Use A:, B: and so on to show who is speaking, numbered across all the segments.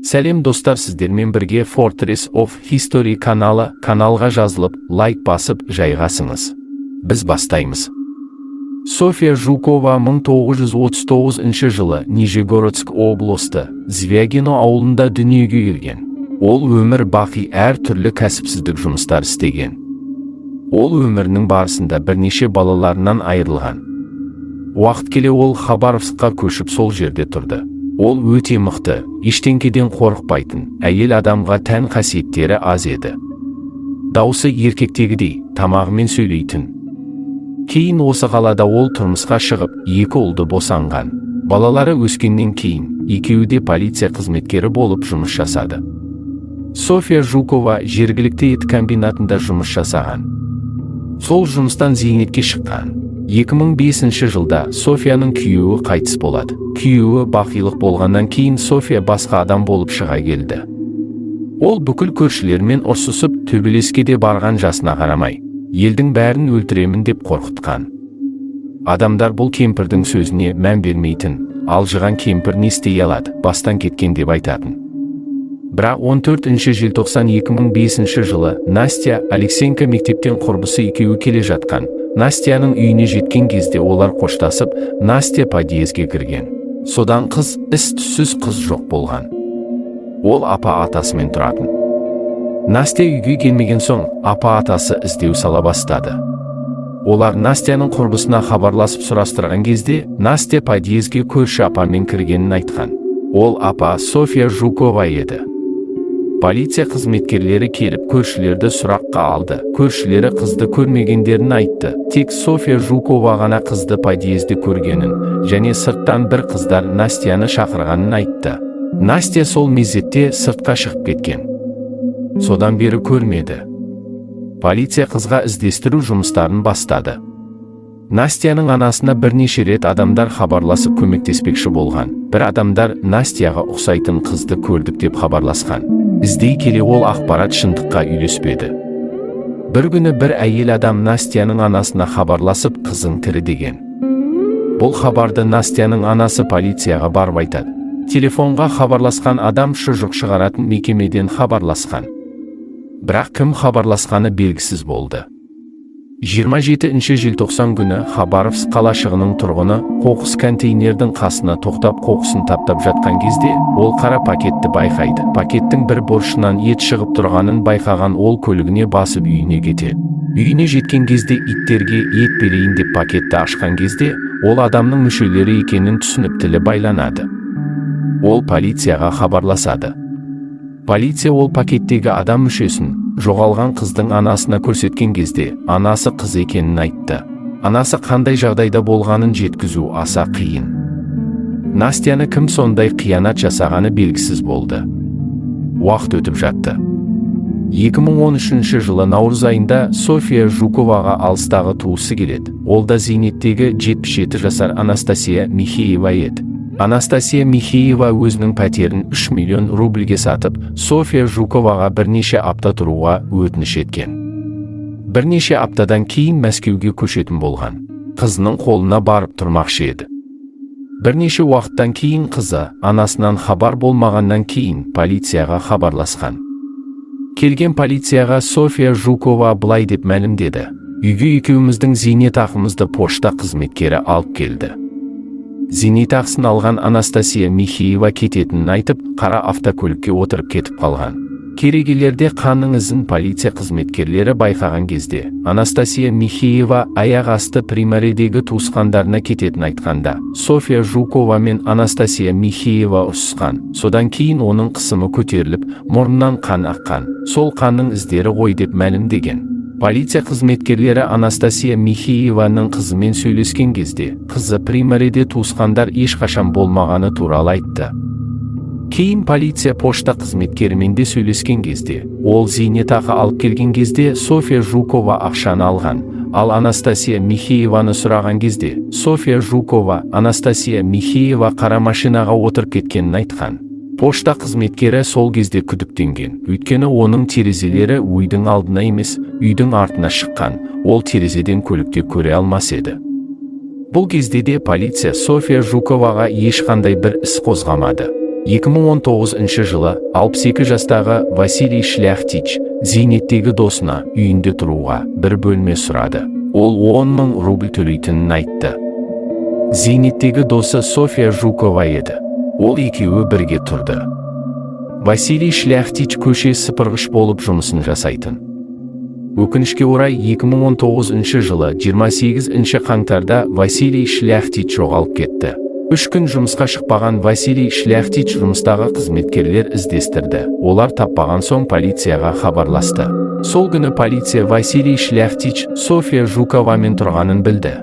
A: Сәлем достар, сіздермен бірге Fortress of History каналға жазылып, лайк басып жайғасыңыз. Біз бастаймыз. София Жукова 1939 жылы Нижегородск облысы Звягино ауылында дүниеге келген. Ол өмір бақи әр түрлі кәсіпсіздік жұмыстар істеген. Ол өмірінің барысында бірнеше балаларынан айырылған. Уақыт келе ол Хабаровскқа көшіп сол жерде тұрды. Ол өте мықты, ештеңкеден қорықпайтын, әйел адамға тән қасиеттері аз еді. Дауысы еркектегідей, тамағымен сөйлейтін. Кейін осы қалада ол тұрмысқа шығып, 2 ұлды босанған. Балалары өскеннен кейін, екеуі де полиция қызметкері болып жұмыс жасады. София Жукова жергілікті ет комбинатында жұмыс жасаған. Сол жұмыстан зейнетке шыққан. 2005 жылда Софияның күйеуі қайтыс болады. Күйеуі бақилық болғаннан кейін София басқа адам болып шыға келді. Ол бүкіл көршілермен ұрсысып, төбелеске де барған, жасына қарамай, елдің бәрін өлтіремін деп қорқытқан. Адамдар бұл кемпірдің сөзіне мән бермейтін, алжыған кемпір не істей алады, бастан кеткен деп айтатын. Бірақ 14 желтоқсан 2005 жылы Настя Алексенко мектептен құрбысы екеуі келе жатқан. Настяның үйіне жеткен кезде олар қоштасып, Настя подъезге кірген. Содан қыз із-түссіз қыз жоқ болған. Ол апа-атасымен тұратын. Настя үйге келмеген соң, апа-атасы іздеу сала бастады. Олар Настяның құрбысына хабарласып сұрастырған кезде, Настя подъезге көрші апамен кіргенін айтқан. Ол апа София Жукова еді. Полиция қызметкерлері келіп көршілерді сұраққа алды. Көршілері қызды көрмегендерін айтты. Тек София Жукова ғана қызды подъезде көргенін, және сырттан бір қыздар Настяны шақырғанын айтты. Настя сол мезетте сыртқа шығып кеткен. Содан бері көрмеді. Полиция қызға іздестіру жұмыстарын бастады. Настяның анасына бірнеше рет адамдар хабарласып көмектеспекші болған. Бір адамдар Настяға ұқсайтын қызды көрдік деп хабарласқан. Іздей келе ол ақпарат шындыққа үйлеспеді. Бір күні бір әйел адам Настяның анасына хабарласып, қызың тірі деген. Бұл хабарды Настяның анасы полицияға барып айтады. Телефонға хабарласқан адам шұжық шығаратын мекемеден хабарласқан. Бірақ кім хабарласқаны белгісіз болды. 27 желтоқсан күні Хабаровск қалашығының тұрғыны қоқыс контейнердің қасына тоқтап қоқысын таптап жатқан кезде, ол қара пакетті байқайды. Пакеттің бір бұрышынан ет шығып тұрғанын байқаған ол көлігіне басып үйіне кетеді. Үйіне жеткен кезде иттерге ет берейін деп пакетті ашқан кезде, ол адамның мүшелері екенін түсініп тілі байланады. Ол полицияға хабарласады. Полиция ол пакеттегі адам мүшесін жоғалған қыздың анасына көрсеткен кезде, анасы қыз екенін айтты. Анасы қандай жағдайда болғанын жеткізу аса қиын. Настяны кім сондай қиянат жасағаны белгісіз болды. Уақыт өтіп жатты. 2013 жылы наурыз айында София Жуковаға алыстағы туысы келеді. Ол да зейнеттегі 77 жасар Анастасия Михеева еді. Анастасия Михеева өзінің пәтерін 3 миллион рубльге сатып, София Жуковаға бірнеше апта тұруға өтініш еткен. Бірнеше аптадан кейін Мәскеуге көшетін болған. Қызының қолына барып тұрмақшы еді. Бірнеше уақыттан кейін қызы, анасынан хабар болмағаннан кейін полицияға хабарласқан. Келген полицияға София Жукова былай деп мәлімдеді. Үйге екеуміздің зейнетақымызды пошта қызметкері алып келді. Зейнетақысын алған Анастасия Михеева кететінін айтып, қара автокөлікке отырып кетіп қалған. Керегелерде қанның ізін полиция қызметкерлері байқаған кезде, Анастасия Михеева аяқ асты примаредегі туысқандарына кететін айтқанда, София Жукова мен Анастасия Михеева ұрсысқан. Содан кейін оның қысымы көтеріліп, мұрнынан қан аққан. Сол қанның іздері ғой деп мәлімдеген. Полиция қызметкерлері Анастасия Михееваның қызымен сөйлескен кезде, қызы примареде туысқандар ешқашан болмағаны туралы айтты. Кейін полиция пошта қызметкерімен де сөйлескен кезде, ол зейнетақы алып келген кезде София Жукова ақшаны алған. Ал Анастасия Михееваны сұраған кезде, София Жукова Анастасия Михеева қара машинаға отырып кеткенін айтқан. Пошта қызметкері сол кезде күдіктенген, өйткені оның терезелері үйдің алдына емес, үйдің артына шыққан. Ол терезеден көлікте көре алмас еді. Бұл кезде де полиция София Жуковаға ешқандай бір іс қозғамады. 2019 жылы 62 жастағы Василий Шляхтич зейнеттегі досына үйінде тұруға бір бөлме сұрады. Ол 10 000 рубль төлейтінін айтты. Зейнеттегі досы София Жукова еді. Ол екеуі бірге тұрды. Василий Шляхтич көше сыпырғыш болып жұмысын жасайтын. Өкінішке орай 2019 жылы 28 қаңтарда Василий Шляхтич жоғалып кетті. 3 күн жұмысқа шықпаған Василий Шляхтич жұмыстағы қызметкерлер іздестірді. Олар таппаған соң полицияға хабарласты. Сол күні полиция Василий Шляхтич София Жуковамен тұрғанын білді.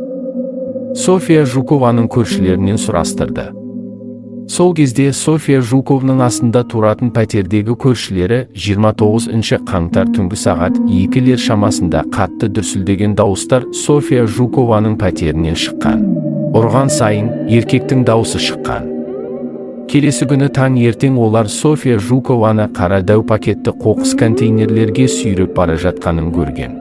A: София Жукованың көршілерінен сұрастырды. Сол кезде София Жуковның астында тұратын пәтердегі көршілері 29 қаңтар түнгі сағат 2-лер шамасында қатты дүрсілдеген дауыстар София Жукованың пәтерінен шыққан. Ұрған сайын еркектің дауысы шыққан. Келесі күні таң ертең олар София Жукованы қара дәу пакетті қоқыс контейнерлерге сүйреп бара жатқанын көрген.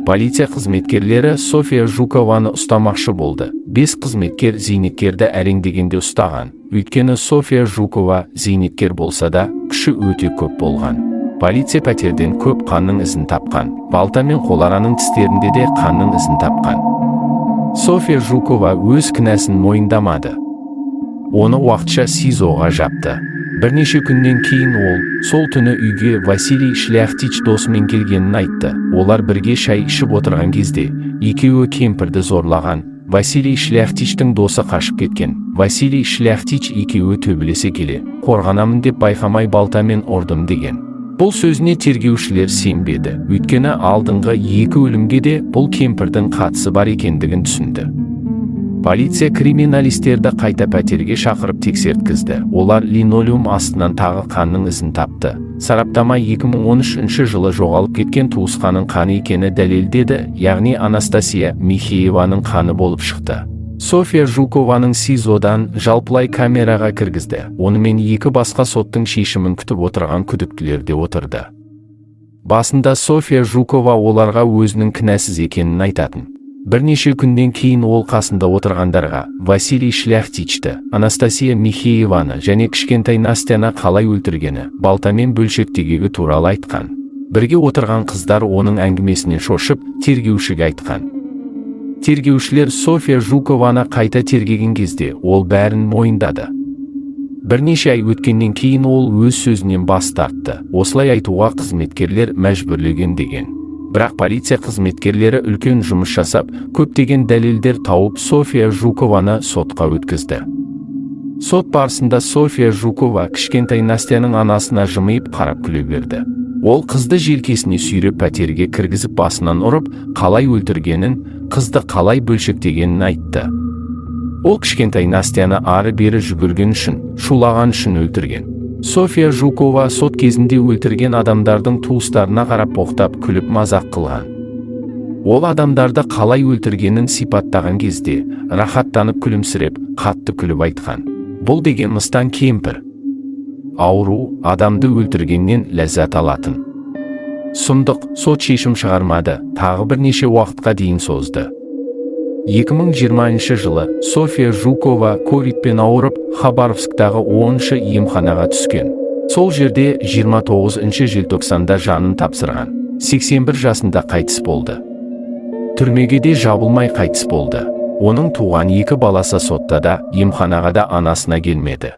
A: Полиция қызметкерлері София Жукованы ұстамақшы болды. 5 қызметкер зейнеткерді әреңдегенде ұстаған. Өйткені София Жукова зейнеткер болса да, күші өте көп болған. Полиция пәтерден көп қанның ізін тапқан. Балта мен қолараның тістерінде де қанның ізін тапқан. София Жукова өз кінәсін мойындамады. Оны уақытша СИЗОға жапты. Бірнеше күннен кейін ол, сол түні үйге Василий Шляхтич досымен келгенін айтты. Олар бірге шай ішіп отырған кезде, екеуі кемпірді зорлаған. Василий Шляхтичтің досы қашып кеткен. Василий Шляхтич екеуі төбелесе келе, қорғанамын деп байқамай балтамен ұрдым деген. Бұл сөзіне тергеушілер сенбеді. Өйткені алдыңғы 2 өлімге де бұл кемпірдің қатысы бар екендігін түсінді. Полиция криминалистерді қайта пәтерге шақырып тексерткізді. Олар линолеум астынан тағы қанның ізін тапты. Сараптама 2013 жылы жоғалып кеткен туысқанның қаны екені дәлелдеді, яғни Анастасия Михееваның қаны болып шықты. София Жукованың СИЗОдан жалпылай камераға кіргізді. Онымен 2 басқа соттың шешімін күтіп отырған күдіктілер де отырды. Басында София Жукова оларға өзінің кінәсіз екенін айтатын. Бірнеше күннен кейін ол қасында отырғандарға Василий Шляхтичті, Анастасия Михееваны және кішкентай Настяны қалай өлтіргені, балтамен бөлшектегені туралы айтқан. Бірге отырған қыздар оның әңгімесінен шошып, тергеушіге айтқан. Тергеушілер София Жукованы қайта тергеген кезде ол бәрін мойындады. Бірнеше ай өткеннен кейін ол өз сөзінен бас тартты. Осылай айтуға қызметкерлер мәжбүрлеген деген. Бірақ полиция қызметкерлері үлкен жұмыс жасап, көптеген дәлелдер тауып София Жукованы сотқа өткізді. Сот барысында София Жукова кішкентай Настяның анасына жымиып қарап күле берді. Ол қызды желкесіне сүйреп пәтерге кіргізіп басынан ұрып, қалай өлтіргенін, қызды қалай бөлшектегенін айтты. Ол кішкентай Настяны ары-бері жүгірген үшін, шулаған үшін өлтірген. София Жукова сот кезінде өлтірген адамдардың туыстарына қарап боқтап күліп мазақ қылған. Ол адамдарды қалай өлтіргенін сипаттаған кезде рахаттанып күлімсіреп, қатты күліп айтқан. Бұл деген мыстан кемпір. Ауру адамды өлтіргеннен ләззат алатын. Сұмдық, сот шешім шығармады, тағы бірнеше уақытқа дейін созды. 2020 жылы София Жукова ковидпен ауырып, Хабаровсктағы 10-шы емханаға түскен. Сол жерде 29 желтоқсанда жанын тапсырған. 81 жасында қайтыс болды. Түрмеге де жабылмай қайтыс болды. Оның туған 2 баласы сотта да, емханаға да анасына келмеді.